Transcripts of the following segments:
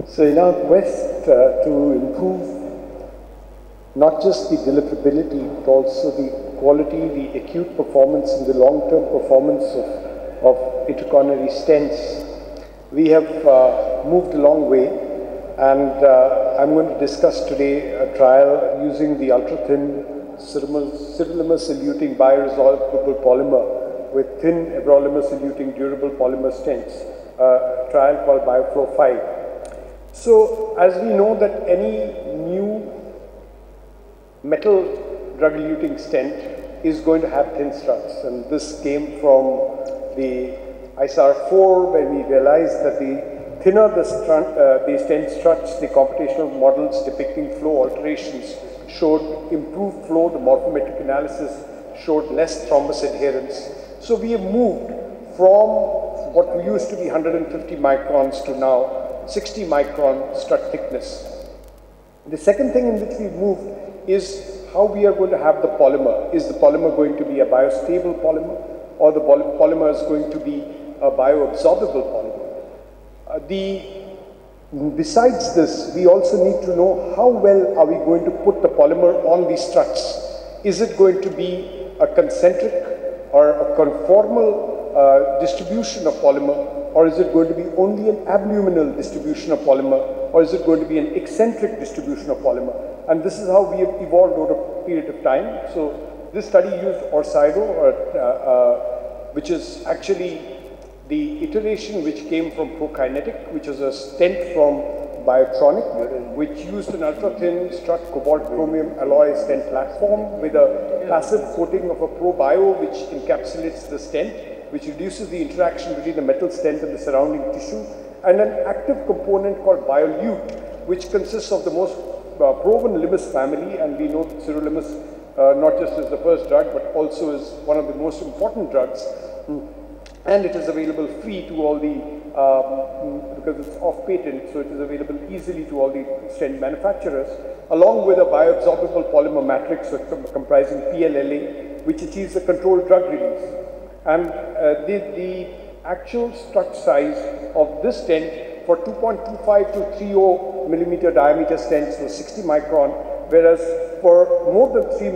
So in our quest to improve not just the deliverability, but also the quality, the acute performance and the long-term performance of intracoronary stents, we have moved a long way, and I'm going to discuss today a trial using the ultra-thin sirolimus-eluting bioresorbable polymer with thin everolimus-eluting durable polymer stents, a trial called BioFlow 5. So, as we know that any new metal drug-eluting stent is going to have thin struts, and this came from the ISR4, where we realized that the thinner the stent struts, the computational models depicting flow alterations showed improved flow, the morphometric analysis showed less thrombus adherence. So we have moved from what used to be 150 microns to now 60 micron strut thickness. The second thing in which we moved is how we are going to have the polymer. Is the polymer going to be a biostable polymer, or the polymer is going to be a bioabsorbable polymer? Besides this, we also need to know how well are we going to put the polymer on the struts. Is it going to be a concentric or a conformal distribution of polymer, or is it going to be only an abluminal distribution of polymer, or is it going to be an eccentric distribution of polymer? And this is how we have evolved over a period of time. So this study used Orsido, which is actually the iteration which came from Prokinetic, which is a stent from Biotronic, which used an ultra-thin strut cobalt chromium alloy stent platform with a passive coating of a ProBio, which encapsulates the stent, which reduces the interaction between the metal stent and the surrounding tissue, and an active component called Biolute, which consists of the most proven limus family, and we know that sirolimus not just is the first drug, but also is one of the most important drugs, and it is available free to all the, because it's off patent, so it is available easily to all the stent manufacturers, along with a bioabsorbable polymer matrix comprising PLLA, which achieves a controlled drug release. And the actual strut size of this stent for 2.25 to 30 millimeter diameter stents was 60 micron, whereas for more than 3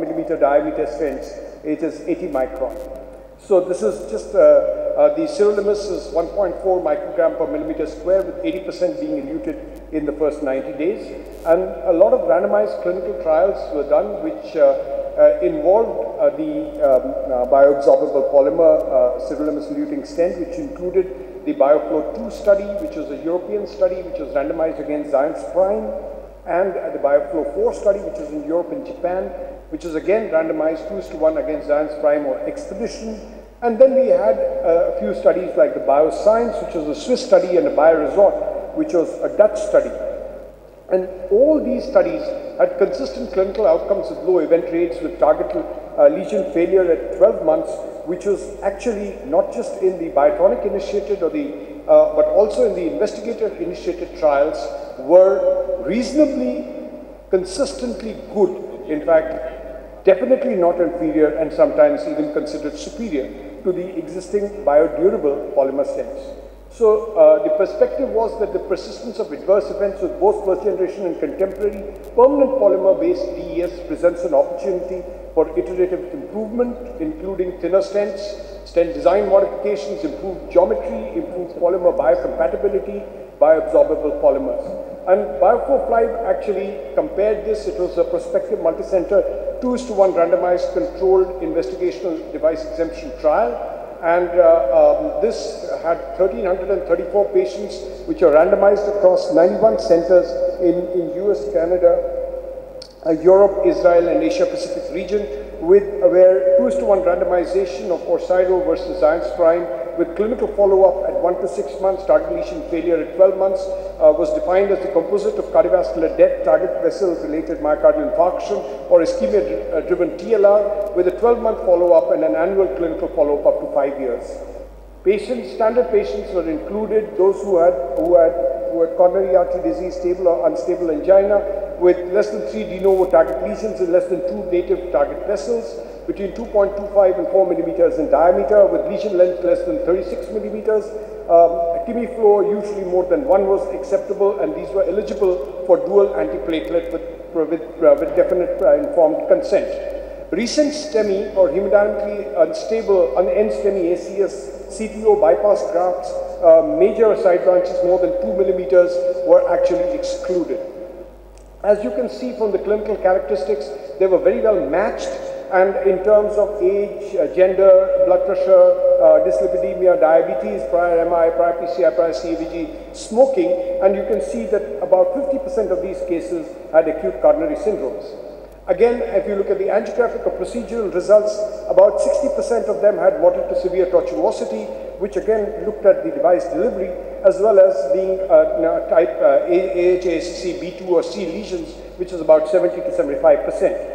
millimeter diameter stents, it is 80 micron. So this is just, the sirolimus is 1.4 microgram per millimeter square, with 80% being eluted in the first 90 days. And a lot of randomized clinical trials were done, which involved the bioabsorbable polymer sirolimus eluting stent, which included the BioFlow 2 study, which was a European study, which was randomized against Xience Prime, and the BioFlow 4 study, which is in Europe and Japan, which is again randomized 2:1 against Xience Prime or Expedition. And then we had a few studies like the Bioscience, which was a Swiss study, and the Bio-Resorb, which was a Dutch study. And all these studies had consistent clinical outcomes with low event rates, with target lesion failure at 12 months, which was actually not just in the Biotronic initiated or but also in the investigator-initiated trials, were reasonably consistently good. In fact, definitely not inferior, and sometimes even considered superior to the existing biodurable polymer stents. So the perspective was that the persistence of adverse events with both first generation and contemporary permanent polymer-based DES presents an opportunity for iterative improvement, including thinner stents, stent design modifications, improved geometry, improved polymer biocompatibility, bioabsorbable polymers. And BioFlow 5 actually compared this. It was a prospective multi-center 2:1 randomized controlled investigational device exemption trial. And this had 1,334 patients, which are randomized across 91 centers in US, Canada, Europe, Israel, and Asia Pacific region, where 2:1 randomization of Orsido versus Xience Prime with clinical follow-up at 1 to 6 months, target lesion failure at 12 months, was defined as the composite of cardiovascular death, target vessel-related myocardial infarction, or ischemia-driven TLR, with a 12-month follow-up and an annual clinical follow-up up to 5 years. Standard patients were included, those who had coronary artery disease, stable or unstable angina, with less than 3 de novo target lesions and less than 2 native target vessels. between 2.25 and 4 millimeters in diameter with lesion length less than 36 millimeters. TIMI flow usually more than 1 was acceptable, and these were eligible for dual antiplatelet with definite informed consent. Recent STEMI or hemodynamically unstable end-STEMI ACS CTO bypass grafts, major side branches more than 2 millimeters were actually excluded. As you can see from the clinical characteristics, they were very well matched, and in terms of age, gender, blood pressure, dyslipidemia, diabetes, prior MI, prior PCI, prior CVG, smoking, and you can see that about 50% of these cases had acute coronary syndromes. Again, if you look at the angiographic or procedural results, about 60% of them had moderate to severe tortuosity, which again looked at the device delivery, as well as being type AHASC B2 or C lesions, which is about 70 to 75%.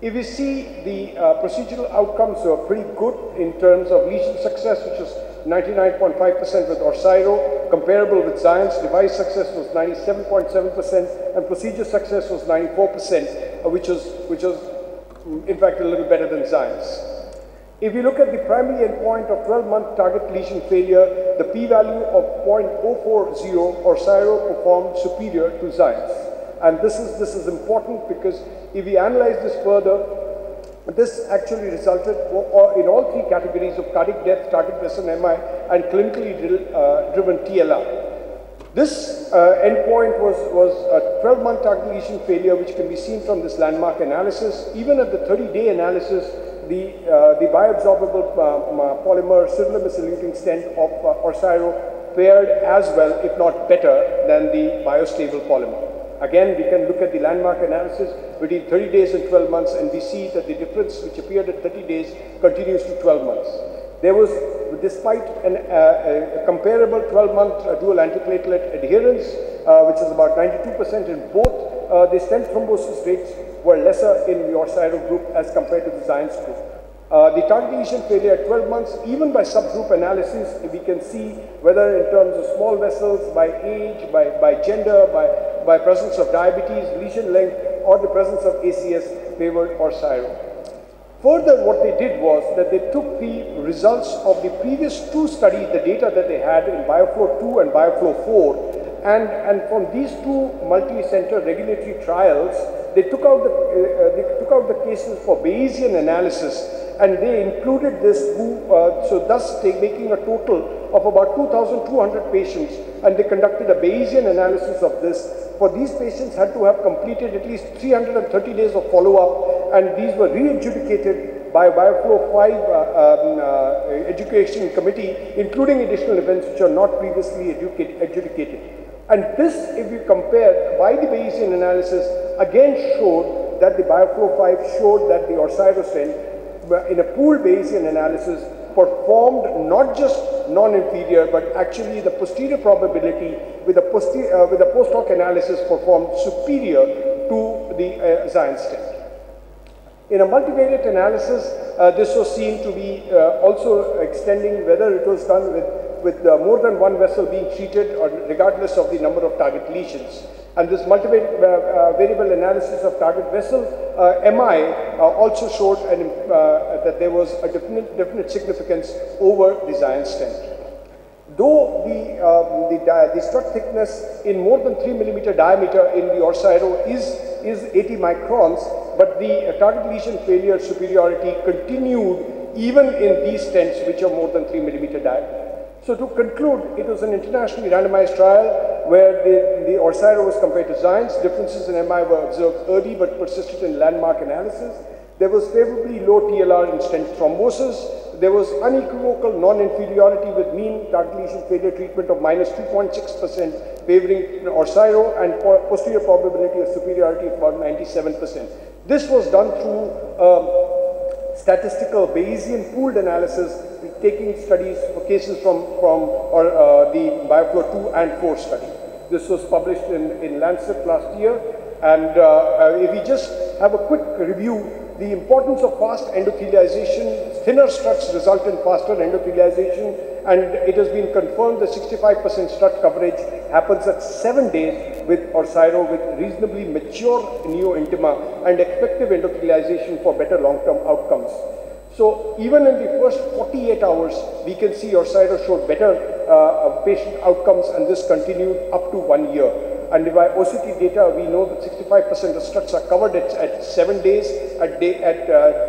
If you see the procedural outcomes were pretty good in terms of lesion success, which was 99.5% with Orsiro, comparable with Xience. Device success was 97.7%, and procedure success was 94%, which was in fact a little better than Xience. If you look at the primary endpoint of 12-month target lesion failure, the p-value of 0.040, Orsiro performed superior to Xience. And this is important because if we analyze this further, this actually resulted in all three categories of cardiac death, target vessel MI, and clinically driven TLR. This endpoint was a 12-month target lesion failure, which can be seen from this landmark analysis. Even at the 30-day analysis, the bio-absorbable polymer sirolimus eluting stent of Orsiro fared as well, if not better, than the biostable polymer. Again, we can look at the landmark analysis between 30 days and 12 months, and we see that the difference which appeared at 30 days continues to 12 months. There was, despite a comparable 12-month dual antiplatelet adherence, which is about 92% in both, the stent thrombosis rates were lesser in the Orsiro group as compared to the Xience group. The target lesion failure at 12 months, even by subgroup analysis, we can see whether in terms of small vessels, by age, by gender, by presence of diabetes, lesion length, or the presence of ACS favored Orsiro. Further, what they did was that they took the results of the previous two studies, the data that they had in BioFlow 2 and BioFlow 4, and from these two multi-center regulatory trials, they took out the cases for Bayesian analysis, and they included this, so thus making a total of about 2,200 patients, and they conducted a Bayesian analysis of this. For these patients had to have completed at least 330 days of follow-up, and these were re-adjudicated by BioFlow 5 education committee, including additional events which are not previously adjudicated. And this, if you compare by the Bayesian analysis, again showed that the BioFlow 5 showed that the Orsiro stent in a pooled Bayesian analysis performed not just non-inferior, but actually the posterior probability with a post hoc analysis performed superior to the Xience stent. In a multivariate analysis, this was seen to be also extending whether it was done with more than one vessel being treated or regardless of the number of target lesions. And this multivariable analysis of target vessel MI also showed that there was a definite significance over the Xience stent. Though the strut thickness in more than 3 millimeter diameter in the Orsiro is 80 microns, but the target lesion failure superiority continued even in these stents which are more than 3 millimeter diameter. So to conclude, it was an internationally randomized trial where the Orsiro was compared to Xience. Differences in MI were observed early but persisted in landmark analysis. There was favorably low TLR in stent thrombosis. There was unequivocal non-inferiority with mean target lesion failure treatment of minus 2.6%, favoring Orsiro, and posterior probability of superiority of about 97%. This was done through statistical Bayesian pooled analysis, taking studies for cases from the BioFlow 2 and 4 study. This was published in Lancet last year. And if we just have a quick review, the importance of fast endothelialization, thinner struts result in faster endothelialization, and it has been confirmed that 65% strut coverage happens at 7 days with Orsyro with reasonably mature neointima and effective endothelialization for better long-term outcomes. So even in the first 48 hours, we can see Orsyro showed better patient outcomes, and this continued up to 1 year. And by OCT data, we know that 65% of struts are covered at 7 days, at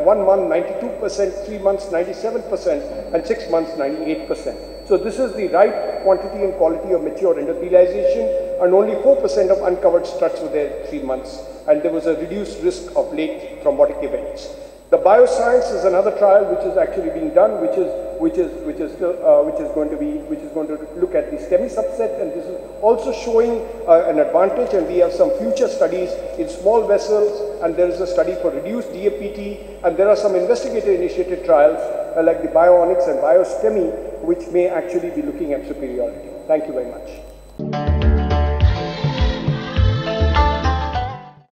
1 month 92%, 3 months 97%, and 6 months 98%. So this is the right quantity and quality of mature endothelialization, and only 4% of uncovered struts were there 3 months, and there was a reduced risk of late thrombotic events. The bioscience is another trial which is actually being done, which is going to look at the STEMI subset, and this is also showing an advantage. And we have some future studies in small vessels, and there is a study for reduced DAPT, and there are some investigator-initiated trials like the BioOnyx and BioSTEMI, which may actually be looking at superiority. Thank you very much.